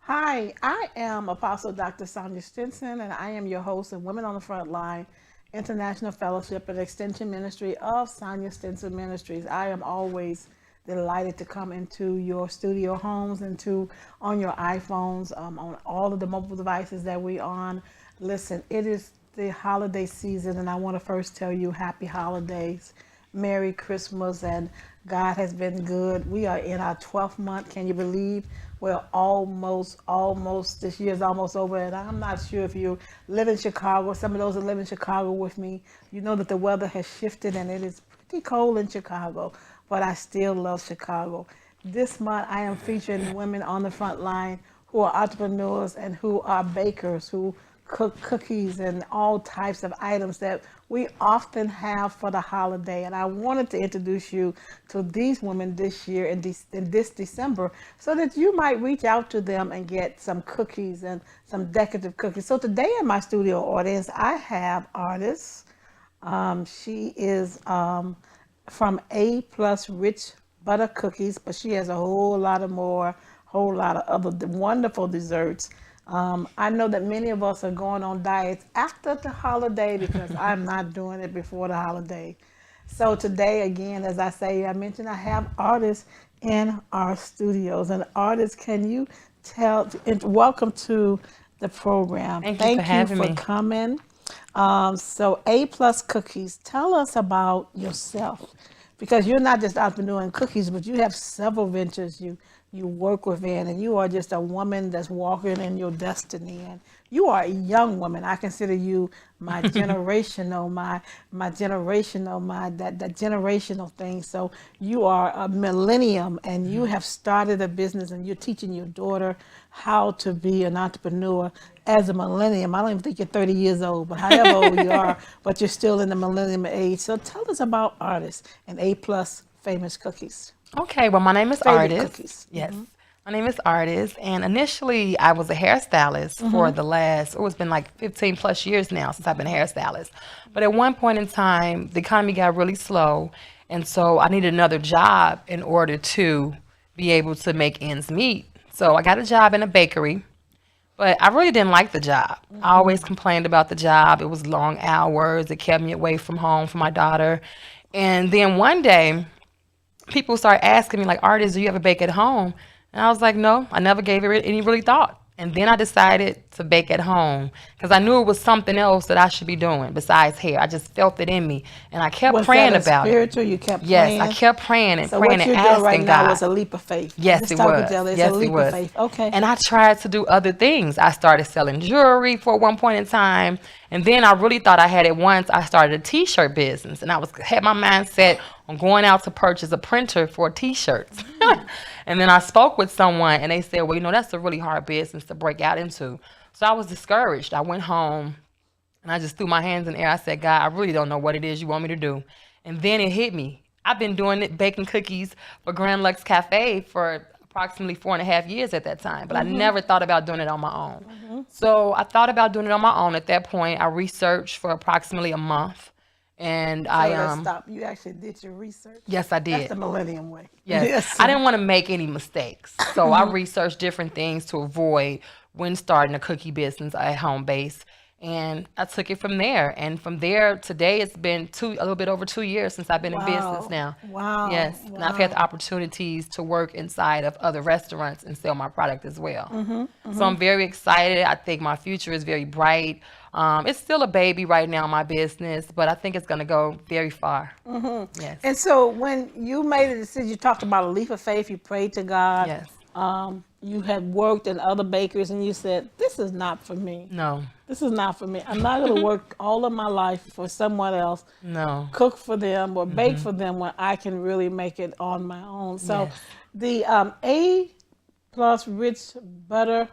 Hi, I am Apostle Dr. Sonia Stinson, and I am your host of Women on the Front Line International Fellowship and Extension Ministry of Sonia Stinson Ministries. I am always delighted to come into your studio homes and to on your iPhones, on all of the mobile devices that we on. Listen, it is the holiday season, and I want to first tell you happy holidays. Merry Christmas, and God has been good. We are in our 12th month. Can you believe we're almost, this year's almost over, and I'm not sure if you live in Chicago. Some of those that live in Chicago with me, you know that the weather has shifted and it is pretty cold in Chicago, but I still love Chicago. This month, I am featuring women on the front line who are entrepreneurs and who are bakers, who cook cookies and all types of items that we often have for the holiday. And I wanted to introduce you to these women this year in this December so that you might reach out to them and get some cookies and some decorative cookies. So today in my studio audience, I have artists. She is from A Plus Rich Butter Cookies, but she has a whole lot of more, whole lot of other wonderful desserts. I know that many of us are going on diets after the holiday because I'm not doing it before the holiday. So today, again, as I mentioned, I have artists in our studios. And artists, can you tell, and welcome to the program. Thank you for having me. Coming. So A Plus Cookies, tell us about yourself because you're not just out there doing cookies, but you have several ventures you work within, and you are just a woman that's walking in your destiny. And you are a young woman. I consider you my generational, my generational, that generational thing. So you are a millennium, and you have started a business, and you're teaching your daughter how to be an entrepreneur as a millennium. I don't even think you're 30 years old, but however old you are, but you're still in the millennium age. So tell us about artists and A Plus Famous Cookies. Okay, well, my name is Favorite Artist. cookies. Yes, my name is Artist, and initially I was a hairstylist for the last, it's been like 15 plus years now since I've been a hairstylist. But at one point in time, the economy got really slow, and so I needed another job in order to be able to make ends meet. So I got a job in a bakery, but I really didn't like the job. I always complained about the job. It was long hours. It kept me away from home from my daughter. And then one day, people started asking me, like, Artist, do you ever bake at home? And I was like, no, I never gave it any really thought. And then I decided to bake at home because I knew it was something else that I should be doing besides hair. I just felt it in me, and I kept praying about spiritual? You kept Yes, praying? I kept praying and So praying what and you're doing right asking now God. was a leap of faith. Yes, Just it talk was. with y'all. It's Yes, a it leap was. of faith. Okay. And I tried to do other things. I started selling jewelry for one point in time, and then I really thought I had it once. I started a T-shirt business, and had my mind set on going out to purchase a printer for T-shirts. And then I spoke with someone, and they said, well, that's a really hard business to break out into. So I was discouraged. I went home, and I just threw my hands in the air. I said, God, I really don't know what it is you want me to do. And then it hit me. I've been doing it, baking cookies for Grand Lux Cafe for approximately 4.5 years at that time, but I never thought about doing it on my own. So I thought about doing it on my own. At that point, I researched for approximately a month, and So I let's stop. You actually did your research. yes, I That's did. the millennium way. Yes. I didn't want to make any mistakes. So I researched different things to avoid when starting a cookie business at home base. And I took it from there. And from there, today it's been a little bit over 2 years since I've been in business now. Wow. Yes. And I've had the opportunities to work inside of other restaurants and sell my product as well. So I'm very excited. I think my future is very bright. It's still a baby right now, my business, but I think it's going to go very far. Yes. And so when you made a decision, you talked about a leap of faith. You prayed to God. Yes. You had worked in other bakeries, and you said, "This is not for me. No. This is not for me. I'm not going to work all of my life for someone else, No. cook for them or bake for them when I can really make it on my own." So Yes. the A Plus Rich Butter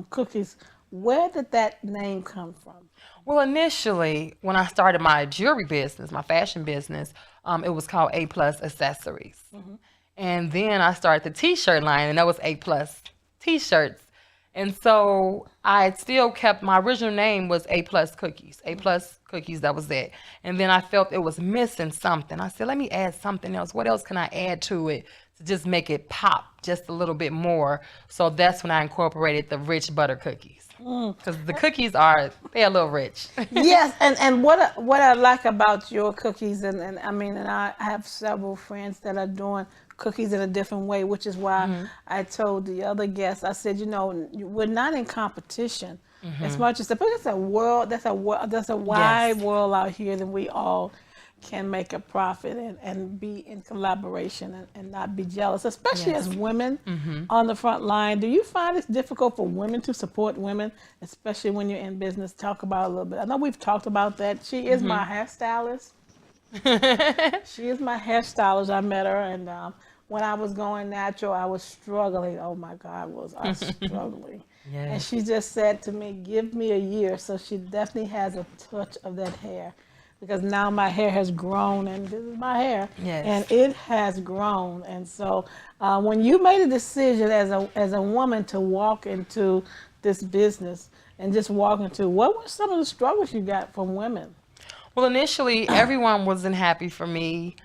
cookies, where did that name come from? Well, initially, when I started my jewelry business, my fashion business, it was called A Plus Accessories. And then I started the T-shirt line, and that was A Plus T-shirts. And so I still kept, my original name was A Plus Cookies. A Plus Cookies, that was it. And then I felt it was missing something. I said, let me add something else. What else can I add to it to just make it pop just a little bit more. So that's when I incorporated the rich butter cookies. Because the cookies they're a little rich. Yes, and what I like about your cookies, and I have several friends that are doing cookies in a different way, which is why I told the other guests, I said, we're not in competition as much as because it's a world, there's a wide world out here that we all can make a profit and be in collaboration and not be jealous, especially as women on the front line. Do you find it's difficult for women to support women, especially when you're in business? Talk about it a little bit. I know we've talked about that. She is my hairstylist. She is my hairstylist. I met her, and when I was going natural, I was struggling. Oh my God, was I struggling. And she just said to me, give me a year. So she definitely has a touch of that hair. Because now my hair has grown, and this is my hair, and it has grown. And so when you made a decision as a woman to walk into this business and just walk into, what were some of the struggles you got from women? Well, initially, everyone wasn't happy for me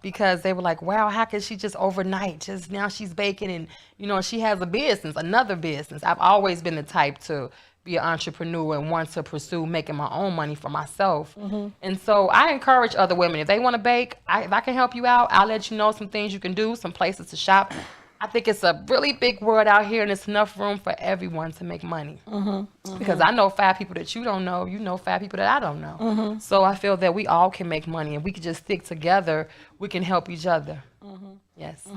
because they were like, wow, how could she just overnight, just now she's baking and, she has a business, another business. I've always been the type to be an entrepreneur and want to pursue making my own money for myself. And so I encourage other women, if they want to bake, if I can help you out, I'll let you know some things you can do, some places to shop. I think it's a really big world out here, and it's enough room for everyone to make money. Because I know 5 people that you don't know, you know 5 people that I don't know. So I feel that we all can make money, and we can just stick together. We can help each other. Yes.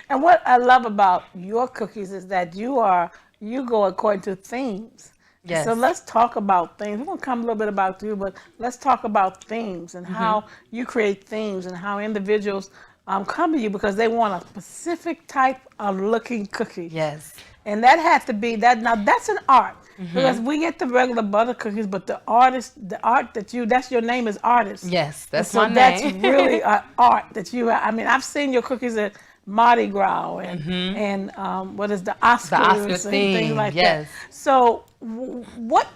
And what I love about your cookies is that you go according to themes. Yes. So let's talk about themes. We're going to come a little bit about you, but let's talk about themes and how you create themes and how individuals come to you because they want a specific type of looking cookie. Yes. And that had to be that. Now that's an art because we get the regular butter cookies, but the art that's your name is artist. Yes, that's my name. That's really an art that you. I mean, I've seen your cookies at Mardi Gras and what is the Oscar theme, things like that. So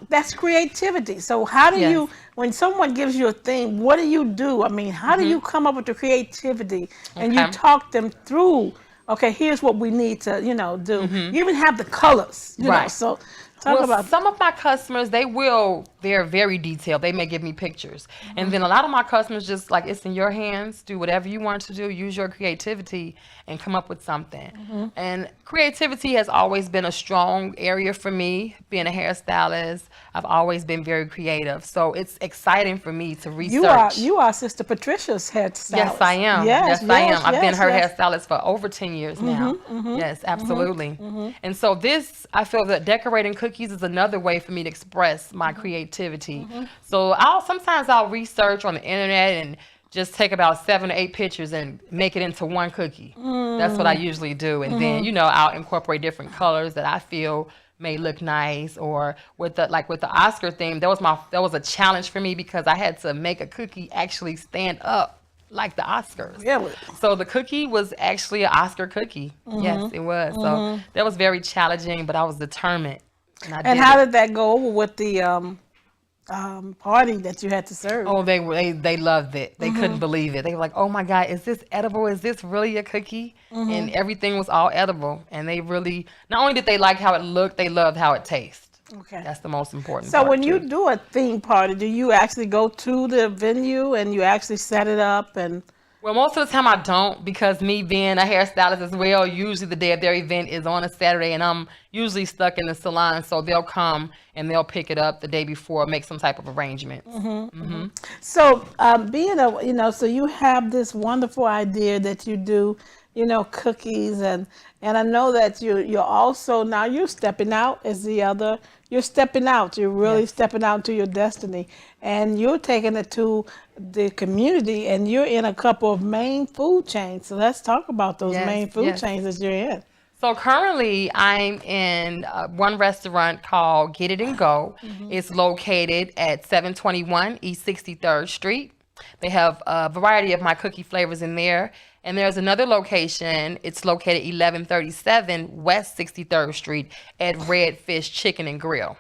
that's creativity. So how do you, when someone gives you a theme, what do you do? I mean, how do you come up with the creativity and you talk them through? Okay, here's what we need to, do. You even have the colors, you know. So talk about some of my customers, they're very detailed. They may give me pictures. And then a lot of my customers just like, it's in your hands. Do whatever you want to do. Use your creativity and come up with something. And creativity has always been a strong area for me. Being a hairstylist, I've always been very creative. So it's exciting for me to research. You are Sister Patricia's hairstylist. Yes, I am. Yes, I am. I've been her hairstylist for over 10 years now. Yes, absolutely. And so I feel that decorating cookies is another way for me to express my creativity. So sometimes I'll research on the internet and just take about 7 or 8 pictures and make it into one cookie. That's what I usually do. And then, I'll incorporate different colors that I feel may look nice. Or with the Oscar theme, that was a challenge for me because I had to make a cookie actually stand up like the Oscars. Really? So the cookie was actually an Oscar cookie. Yes, it was. So that was very challenging, but I was determined. And how did that go over with the party that you had to serve? Oh, they loved it. They couldn't believe it. They were like, "Oh my God, is this edible? Is this really a cookie?" And everything was all edible. And they really, not only did they like how it looked, they loved how it tasted. Okay, that's the most important. So part when too. you do a theme party, do you actually go to the venue and you actually set it up and? Well, most of the time I don't, because me being a hairstylist as well, usually the day of their event is on a Saturday and I'm usually stuck in the salon. So they'll come and they'll pick it up the day before, make some type of arrangements. So so you have this wonderful idea that you do, cookies and I know that you're also, now you're stepping out you're stepping out. You're really stepping out to your destiny, and you're taking it to the community, and you're in a couple of main food chains. So let's talk about those main food chains that you're in. So currently I'm in one restaurant called Get It and Go. It's located at 721 East 63rd Street. They have a variety of my cookie flavors in there. And there's another location. It's located 1137 West 63rd Street at Redfish Chicken and Grill.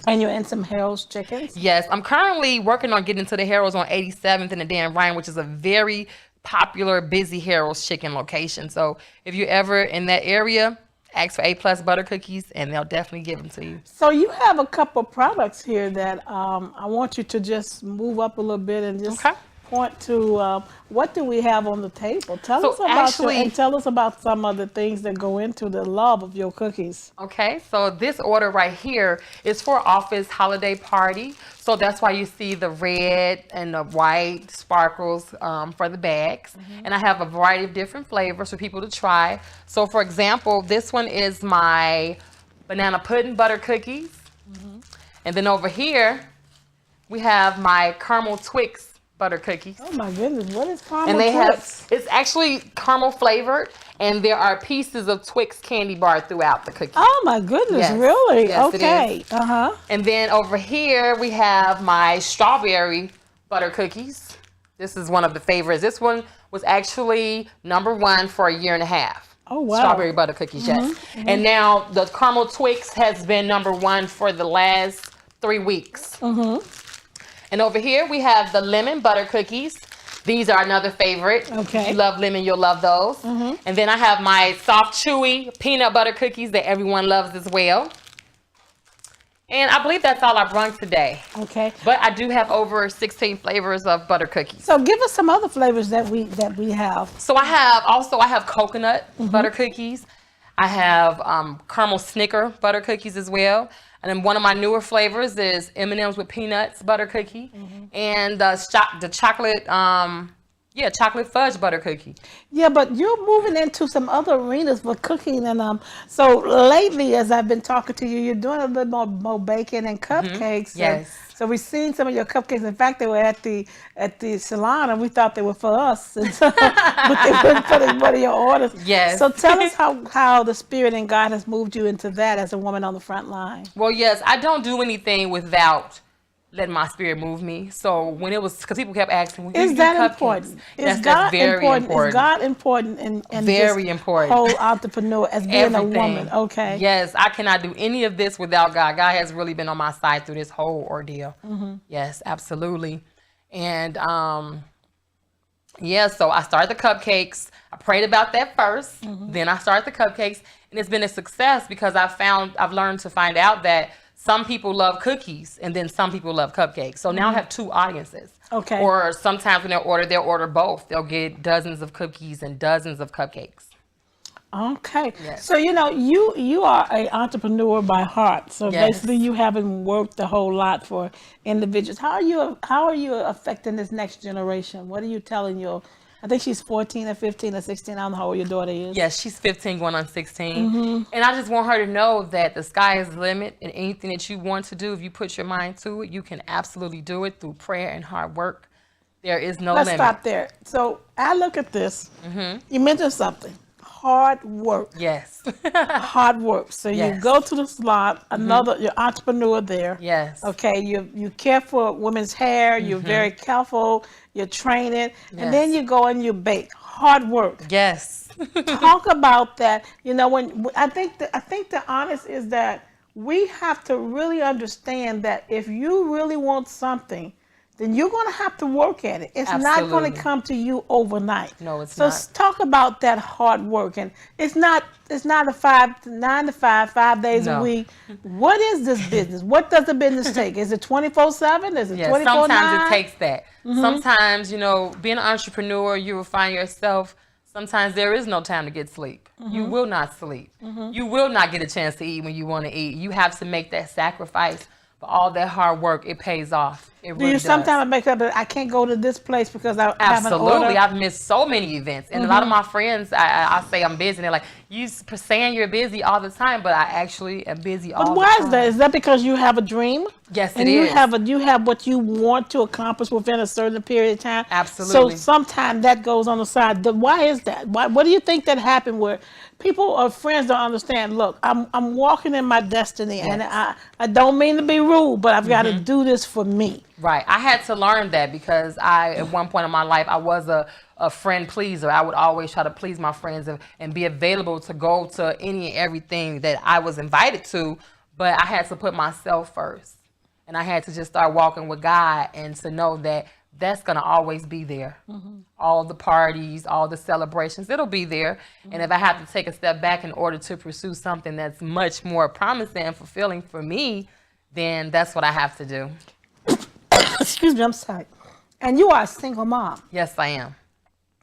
And you're in some Harold's Chickens? Yes. I'm currently working on getting to the Harold's on 87th and the Dan Ryan, which is a very popular busy Harold's chicken location. So if you're ever in that area, ask for A+ butter cookies and they'll definitely give them to you. So you have a couple products here that I want you to just move up a little bit and just Okay. point to what do we have on the table? Tell So us about actually- and tell us about some of the things that go into the love of your cookies. Okay, so this order right here is for office holiday party. So that's why you see the red and the white sparkles for the bags. And I have a variety of different flavors for people to try. So for example, this one is my banana pudding butter cookies. And then over here, we have my caramel Twix butter cookies. Oh my goodness, what is caramel And they Twix? have, it's actually caramel flavored, and there are pieces of Twix candy bar throughout the cookie. Oh my goodness, Yes. really? Yes, it Okay. is. And then over here we have my strawberry butter cookies. This is one of the favorites. This one was actually #1 for a year and a half. Oh wow. Strawberry butter cookies, yes. And now the caramel Twix has been #1 for the last 3 weeks. And over here we have the lemon butter cookies. These are another favorite. Okay. If you love lemon, you'll love those. And then I have my soft, chewy peanut butter cookies that everyone loves as well. And I believe that's all I brought today. Okay. But I do have over 16 flavors of butter cookies. So give us some other flavors that we have. So I have coconut butter cookies. I have caramel Snicker butter cookies as well. And then one of my newer flavors is M&M's with peanuts butter cookie, and the chocolate, chocolate fudge butter cookie. Yeah, but you're moving into some other arenas for cooking, and so lately, as I've been talking to you, you're doing a little more baking and cupcakes. Yes. So we've seen some of your cupcakes. In fact, they were at the salon, and we thought they were for us, and so, but they weren't for one of your orders. Yes. So tell us how the Spirit and God has moved you into that as a woman on the front line. Well, yes, I don't do anything without letting my spirit move me. So when it was, because people kept asking, well, Is that important? Is God very important? important. Is God important in Very this important. whole entrepreneur as being Everything. a woman? Okay. Yes, I cannot do any of this without God. God has really been on my side through this whole ordeal. Yes, absolutely. And so I started the cupcakes. I prayed about that first. Then I started the cupcakes, and it's been a success because I've learned to find out that some people love cookies and then some people love cupcakes. So now I have 2 audiences. Okay. Or sometimes when they'll order both. They'll get dozens of cookies and dozens of cupcakes. Okay. Yes. So you are an entrepreneur by heart. So Yes. basically you haven't worked a whole lot for individuals. How are you affecting this next generation? What are you telling I think she's 14 or 15 or 16. I don't know how old your daughter is. Yes, she's 15 going on 16. And I just want her to know that the sky is the limit, and anything that you want to do, if you put your mind to it, you can absolutely do it through prayer and hard work. There is no Let's limit. stop there. So I look at this. You mentioned something. Hard work. Yes. Hard work. So you Yes. go to the salon, you're entrepreneur there. Yes. Okay, you care for women's hair, you're very careful, you're training, and then Yes. you go and you bake. Hard work. Yes. Talk about that. You know, when I think the honest is that we have to really understand that if you really want something, then you're going to have to work at it. It's not going Absolutely. to come to you overnight. No, it's so not. talk about that hard work, and it's not a 9 to 5, 5 days a No. week. What is this business? What does the business take? Is it 24/7? Is it Yes, 24/9? sometimes it takes that. Sometimes, being an entrepreneur, you will find yourself, sometimes there is no time to get sleep. You will not sleep. You will not get a chance to eat when you want to eat. You have to make that sacrifice. But all that hard work, it pays off. It Do really you does. sometimes make up that I can't go to this place because I have an Absolutely. order? I've missed so many events. And a lot of my friends, I say I'm busy. And they're like, you saying you're busy all the time, but I actually am busy all But the why time. is that? Is that because you have a dream? Yes, and it you is. you have what you want to accomplish within a certain period of time. Absolutely. So sometimes that goes on the side. Why is that? What do you think that happened where people or friends don't understand? Look, I'm walking in my destiny, and I don't mean to be rude, but I've got to do this for me. Right. I had to learn that because at one point in my life, I was a friend pleaser. I would always try to please my friends and be available to go to any and everything that I was invited to. But I had to put myself first. And I had to just start walking with God and to know that that's going to always be there. All the parties, all the celebrations, it'll be there. And if I have to take a step back in order to pursue something that's much more promising and fulfilling for me, then that's what I have to do. Excuse me, I'm sorry. And you are a single mom. Yes, I am.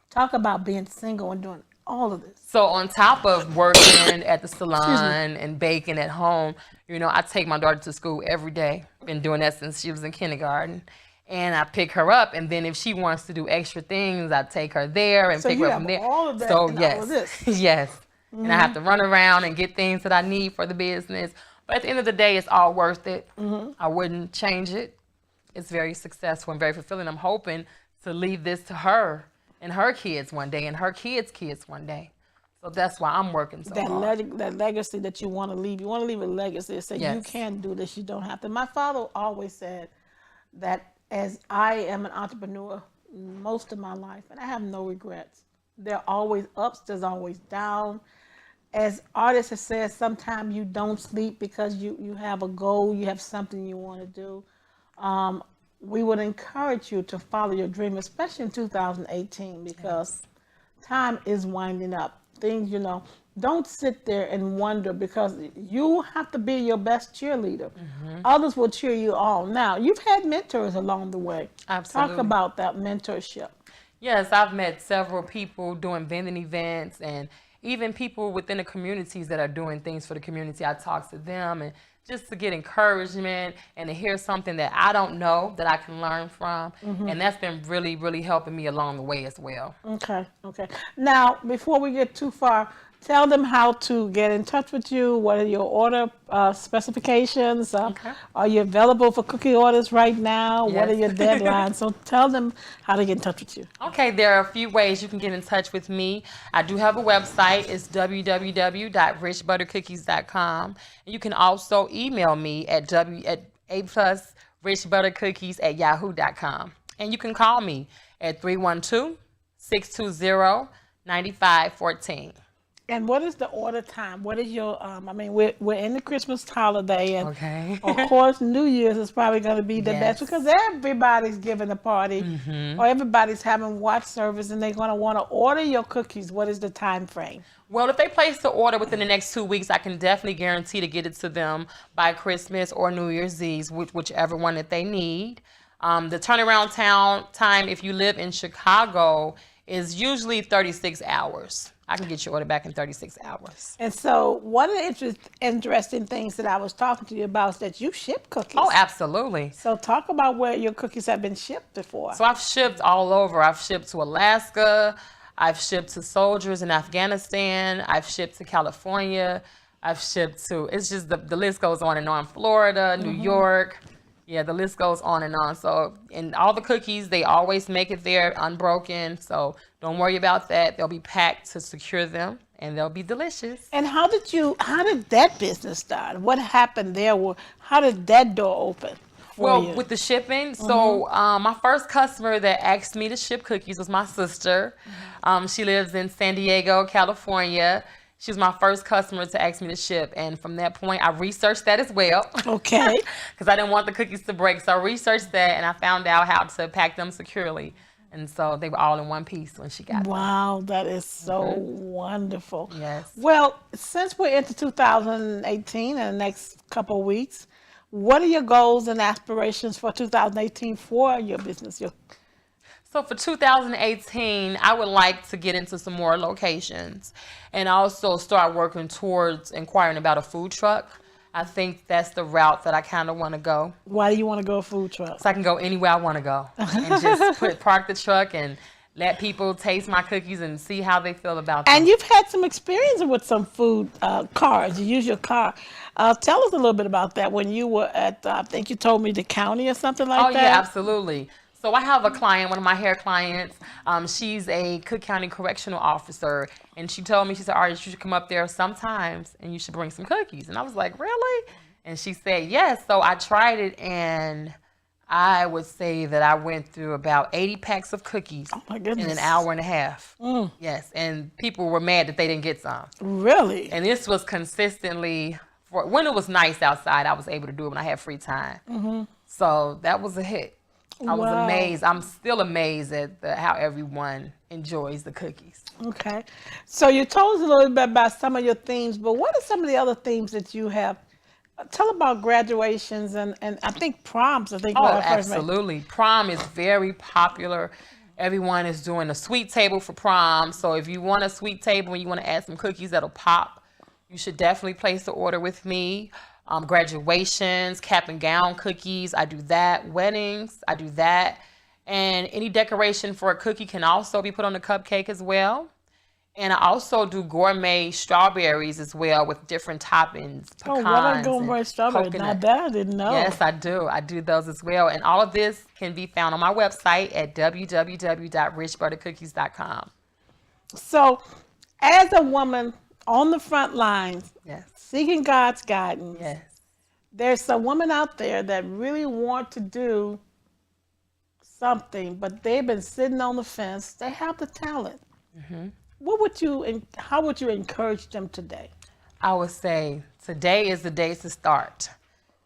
Talk about being single and doing all of this. So on top of working at the salon and baking at home, you know, I take my daughter to school every day. Been doing that since she was in kindergarten. And I pick her up, and then if she wants to do extra things, I take her there and pick her up from there. All of that so and yes, all of this. yes. And I have to run around and get things that I need for the business. But at the end of the day, it's all worth it. I wouldn't change it. It's very successful and very fulfilling. I'm hoping to leave this to her and her kids one day and her kids' kids one day. So that's why I'm working so hard. That legacy that you want to leave. You want to leave a legacy that says you can do this, you don't have to. My father always said that as I am an entrepreneur most of my life, and I have no regrets. There are always ups, there's always down. As artists have said, sometimes you don't sleep because you have a goal, you have something you want to do. We would encourage you to follow your dream, especially in 2018, because time is winding up. Things, you know, don't sit there and wonder, because you have to be your best cheerleader. Others will cheer you on. Now, you've had mentors along the way. Absolutely. Talk about that mentorship. Yes, I've met several people doing vending events, and even people within the communities that are doing things for the community. I talk to them and just to get encouragement and to hear something that I don't know that I can learn from. And that's been really, really helping me along the way as well. Okay. Now, before we get too far, tell them how to get in touch with you. What are your order specifications? Are you available for cookie orders right now? Yes. What are your deadlines? So tell them how to get in touch with you. Okay, there are a few ways you can get in touch with me. I do have a website. It's www.richbuttercookies.com. And you can also email me at a+richbuttercookies@yahoo.com. And you can call me at 312-620-9514. And what is the order time? What is your, I mean, we're in the Christmas holiday, and of course, New Year's is probably going to be the best, because everybody's giving a party, or everybody's having watch service, and they're going to want to order your cookies. What is the time frame? Well, if they place the order within the next 2 weeks, I can definitely guarantee to get it to them by Christmas or New Year's Eve, whichever one that they need. The turnaround time, if you live in Chicago, is usually 36 hours. I can get your order back in 36 hours. And so one of the interesting things that I was talking to you about is that you ship cookies. Oh, absolutely. So talk about where your cookies have been shipped before. So I've shipped all over. I've shipped to Alaska. I've shipped to soldiers in Afghanistan. I've shipped to California. I've shipped to, it's just the list goes on and on. Florida, New York. Yeah, the list goes on and on. So, and all the cookies, they always make it there unbroken. So don't worry about that. They'll be packed to secure them, and they'll be delicious. And how did that business start? What happened there? How did that door open for you? With the shipping, so my first customer that asked me to ship cookies was my sister. She lives in San Diego, California. She was my first customer to ask me to ship. And from that point, I researched that as well. Okay. Because I didn't want the cookies to break. So I researched that, and I found out how to pack them securely. And so they were all in one piece when she got them. Wow, that is so wonderful. Yes. Well, since we're into 2018 and the next couple of weeks, what are your goals and aspirations for 2018 for your business? So for 2018, I would like to get into some more locations and also start working towards inquiring about a food truck. I think that's the route that I kind of want to go. Why do you want to go a food truck? So I can go anywhere I want to go and just park the truck and let people taste my cookies and see how they feel about them. And you've had some experience with some food cars. You use your car. Tell us a little bit about that when you were at, I think you told me the county or something like that. Oh, yeah, absolutely. So I have a client, one of my hair clients. She's a Cook County Correctional Officer, and she told me, she said, "Artist, you should come up there sometimes, and you should bring some cookies." And I was like, "Really?" And she said, "Yes." So I tried it, and I would say that I went through about 80 packs of cookies in an hour and a half. Yes, and people were mad that they didn't get some. Really? And this was consistently, when it was nice outside, I was able to do it when I had free time. So that was a hit. I was Wow. amazed. I'm still amazed at how everyone enjoys the cookies. Okay. So you told us a little bit about some of your themes, but what are some of the other themes that you have? Tell about graduations and I think proms, I think when Oh, I first met. absolutely. Prom is very popular. Everyone is doing a sweet table for prom. So if you want a sweet table and you want to add some cookies that'll pop, you should definitely place the order with me. Graduations, cap and gown cookies, I do that. Weddings, I do that. And any decoration for a cookie can also be put on the cupcake as well. And I also do gourmet strawberries as well with different toppings, Oh, what are pecans gourmet and strawberries? Now coconut. that I didn't know. Yes, I do. I do those as well. And all of this can be found on my website at www.richbuttercookies.com. So, as a woman on the front lines, Yes. seeking God's guidance, Yes. there's some women out there that really want to do something, but they've been sitting on the fence. They have the talent. What would you and how would you encourage them today? I would say today is the day to start.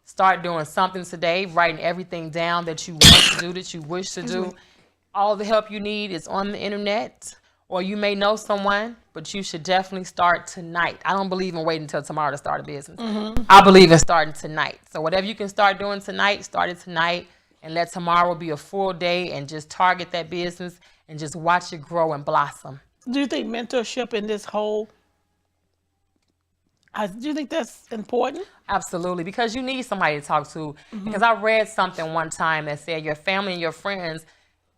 Start doing something today, writing everything down that you want to do, that you wish to do. All the help you need is on the internet, or you may know someone, but you should definitely start tonight. I don't believe in waiting until tomorrow to start a business. I believe in starting tonight. So whatever you can start doing tonight, start it tonight, and let tomorrow be a full day and just target that business and just watch it grow and blossom. Do you think mentorship in this whole, do you think that's important? Absolutely, because you need somebody to talk to. Because I read something one time that said your family and your friends,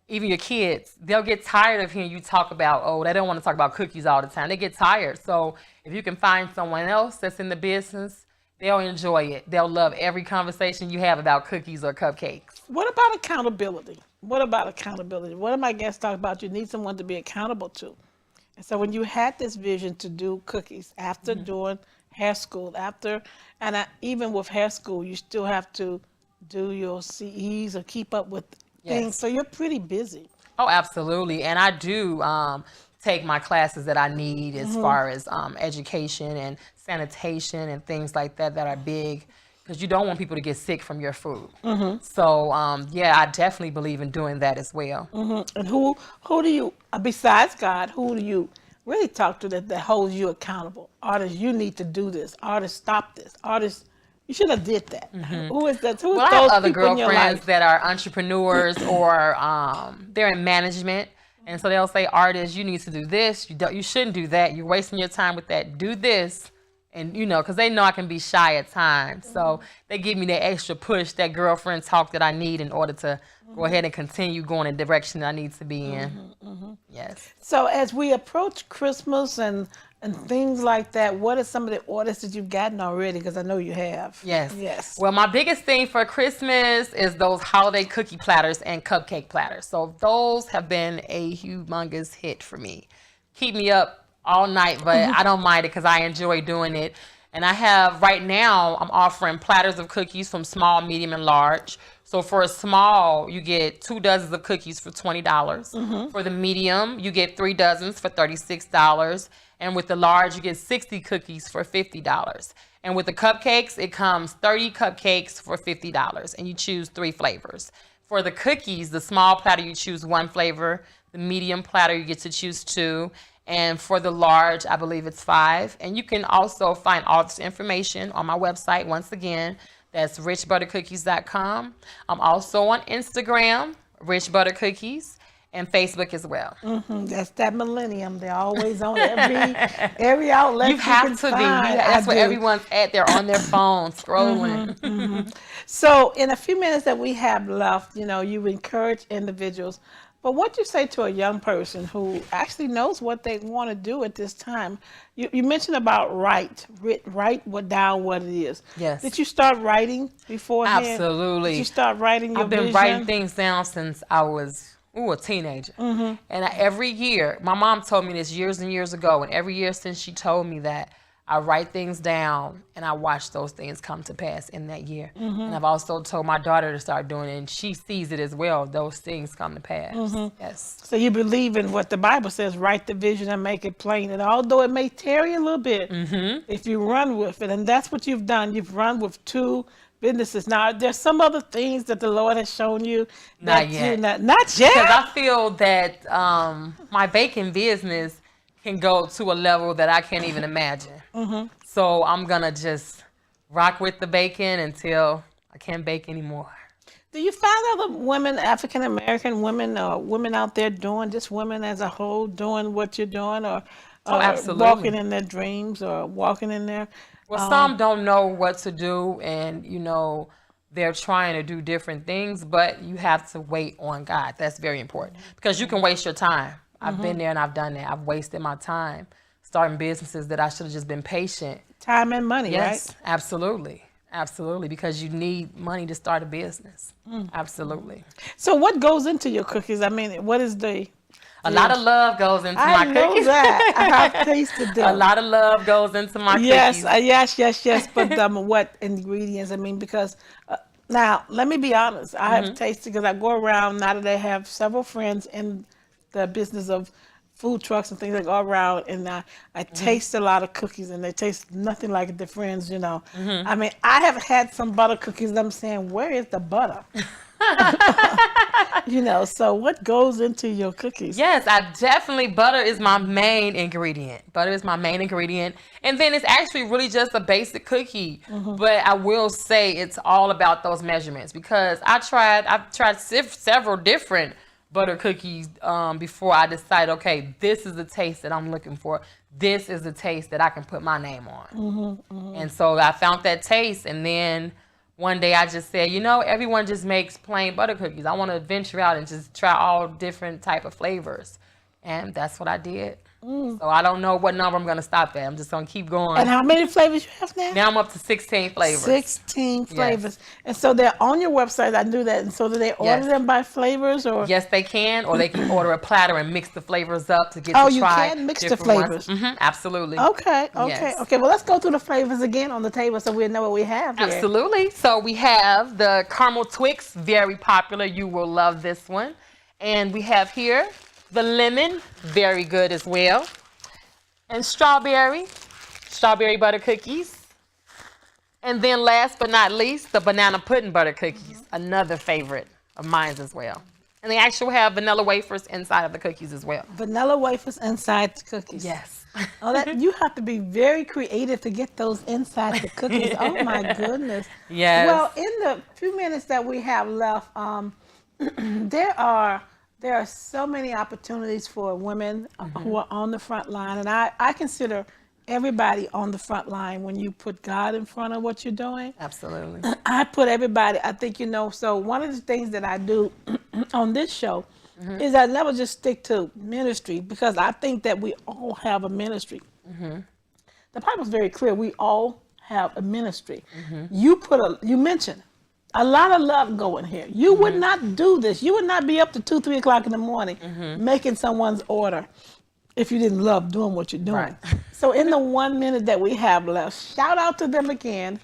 even your kids, they'll get tired of hearing you talk about, oh, they don't want to talk about cookies all the time. They get tired. So if you can find someone else that's in the business, they'll enjoy it. They'll love every conversation you have about cookies or cupcakes. What about accountability? What about accountability? One of my guests talked about you need someone to be accountable to. And so when you had this vision to do cookies after doing hair school, even with hair school, you still have to do your CEs or keep up with things. So you're pretty busy. Oh, absolutely. And I do take my classes that I need as far as education and sanitation and things like that are big, because you don't want people to get sick from your food. So, yeah, I definitely believe in doing that as well. And who do you, besides God, who do you really talk to that holds you accountable? Artists, you need to do this. Artists, stop this. Artists, you should have did that. Who is that? Who is Well, I those have other people in your girlfriends life? that are entrepreneurs or they're in management. And so they'll say, artists, you need to do this. You shouldn't do that. You're wasting your time with that. Do this. And, because they know I can be shy at times. So they give me that extra push, that girlfriend talk that I need in order to go ahead and continue going in the direction that I need to be in. Yes. So as we approach Christmas and things like that, what are some of the orders that you've gotten already? Because I know you have. Yes. Well, my biggest thing for Christmas is those holiday cookie platters and cupcake platters. So those have been a humongous hit for me. Keep me up all night, but I don't mind it because I enjoy doing it. And I have, right now, I'm offering platters of cookies from small, medium, and large. So for a small, you get 2 dozens of cookies for $20. For the medium, you get 3 dozens for $36. And with the large, you get 60 cookies for $50. And with the cupcakes, it comes 30 cupcakes for $50. And you choose 3 flavors. For the cookies, the small platter, you choose 1 flavor. The medium platter, you get to choose 2. And for the large, I believe it's 5. And you can also find all this information on my website. Once again, that's richbuttercookies.com. I'm also on Instagram, Rich Butter Cookies, and Facebook as well. That's that millennium. They're always on every outlet. You have to be. That's where everyone's at. They're on their phone scrolling. So in a few minutes that we have left, you encourage individuals. But what you say to a young person who actually knows what they want to do at this time? You mentioned about write down what it is. Yes. Did you start writing beforehand? Absolutely. Did you start writing your vision? I've been writing things down since I was a teenager. And every year, my mom told me this years and years ago, and every year since she told me that, I write things down and I watch those things come to pass in that year. And I've also told my daughter to start doing it, and she sees it as well. Those things come to pass. Yes. So you believe in what the Bible says, write the vision and make it plain. And although it may tarry a little bit, if you run with it, and that's what you've done, you've run with 2 businesses. Now, there's some other things that the Lord has shown you Not that yet. you not yet. Because I feel that my baking business can go to a level that I can't even imagine. So I'm going to just rock with the baking until I can't bake anymore. Do you find other women, African American women, or women out there doing, just women as a whole, doing what you're doing, or Absolutely. walking in their dreams, or walking in their? Well, some don't know what to do, and they're trying to do different things, but you have to wait on God. That's very important because you can waste your time. I've been there and I've done that. I've wasted my time starting businesses that I should have just been patient. Time and money, Yes, right? absolutely. Absolutely, because you need money to start a business. Absolutely. So what goes into your cookies? I mean, what is the? A lot of love goes into I my know cookies. that. I have tasted them. A lot of love goes into my Yes, cookies. yes. But what ingredients? I mean, because now let me be honest. I have tasted because I go around now that I have several friends in the business of food trucks and things that go around, and I taste a lot of cookies, and they taste nothing like their friends. I mean, I have had some butter cookies, and I'm saying, where is the butter? So what goes into your cookies? Yes, butter is my main ingredient. Butter is my main ingredient. And then it's actually really just a basic cookie. But I will say it's all about those measurements because I've tried several different butter cookies before I decide, okay, this is the taste that I'm looking for. This is the taste that I can put my name on. And so I found that taste, and then one day I just said, everyone just makes plain butter cookies. I want to venture out and just try all different type of flavors. And that's what I did. So I don't know what number I'm going to stop at. I'm just going to keep going. And how many flavors you have now? Now I'm up to 16 flavors. 16 flavors. And so they're on your website. I knew that. And so do they order them by flavors? Or? Yes, they can. Or they can order a platter and mix the flavors up to get to try. Oh, you can mix the flavors? Absolutely. Okay. Yes. Okay. Well, let's go through the flavors again on the table so we know what we have here. Absolutely. So we have the Caramel Twix, very popular. You will love this one. And we have here the lemon, very good as well. And strawberry butter cookies. And then last but not least, the banana pudding butter cookies, another favorite of mine as well. And they actually have vanilla wafers inside of the cookies as well. Vanilla wafers inside the cookies. Yes. You have to be very creative to get those inside the cookies. Oh my goodness. Yes. Well, in the few minutes that we have left, there are so many opportunities for women who are on the front line, and I consider everybody on the front line when you put God in front of what you're doing. Absolutely. I put everybody, I think, so one of the things that I do on this show is I never just stick to ministry because I think that we all have a ministry. The Bible's very clear. We all have a ministry. You mentioned a lot of love going here. You would not do this. You would not be up to 2, 3 o'clock in the morning making someone's order if you didn't love doing what you're doing. Right. So in the 1 minute that we have left, shout out to them again,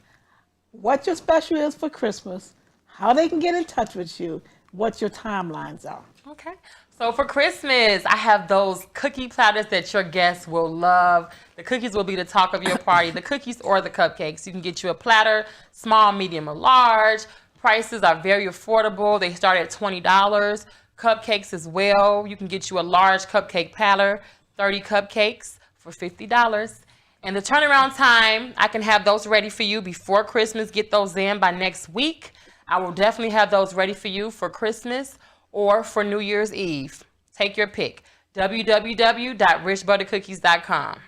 what your special is for Christmas, how they can get in touch with you, what your timelines are. Okay. So for Christmas, I have those cookie platters that your guests will love. The cookies will be the talk of your party, the cookies or the cupcakes. You can get you a platter, small, medium, or large. Prices are very affordable. They start at $20. Cupcakes as well. You can get you a large cupcake platter, 30 cupcakes for $50. And the turnaround time, I can have those ready for you before Christmas. Get those in by next week. I will definitely have those ready for you for Christmas or for New Year's Eve. Take your pick. www.richbuttercookies.com.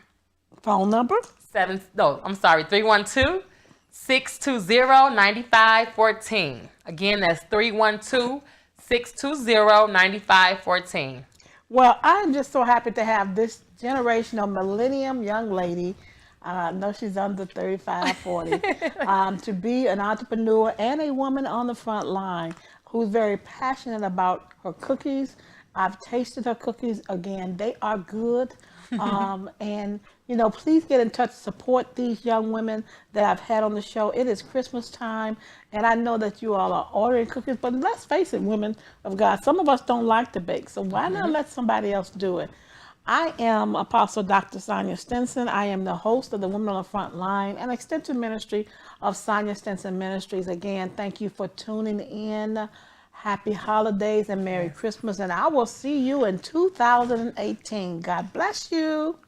Phone number? 312-620-9514. Again, that's 312-620-9514. Well, I'm just so happy to have this generational millennium young lady. I know she's under 35, 40, to be an entrepreneur and a woman on the front line who's very passionate about her cookies. I've tasted her cookies. Again, they are good. And, please get in touch, support these young women that I've had on the show. It is Christmas time, and I know that you all are ordering cookies, but let's face it, women of God, some of us don't like to bake, so why not let somebody else do it? I am Apostle Dr. Sonia Stinson. I am the host of the Women on the Front Line and Extension Ministry of Sonia Stinson Ministries. Again, thank you for tuning in. Happy holidays and Merry Christmas. And I will see you in 2018. God bless you.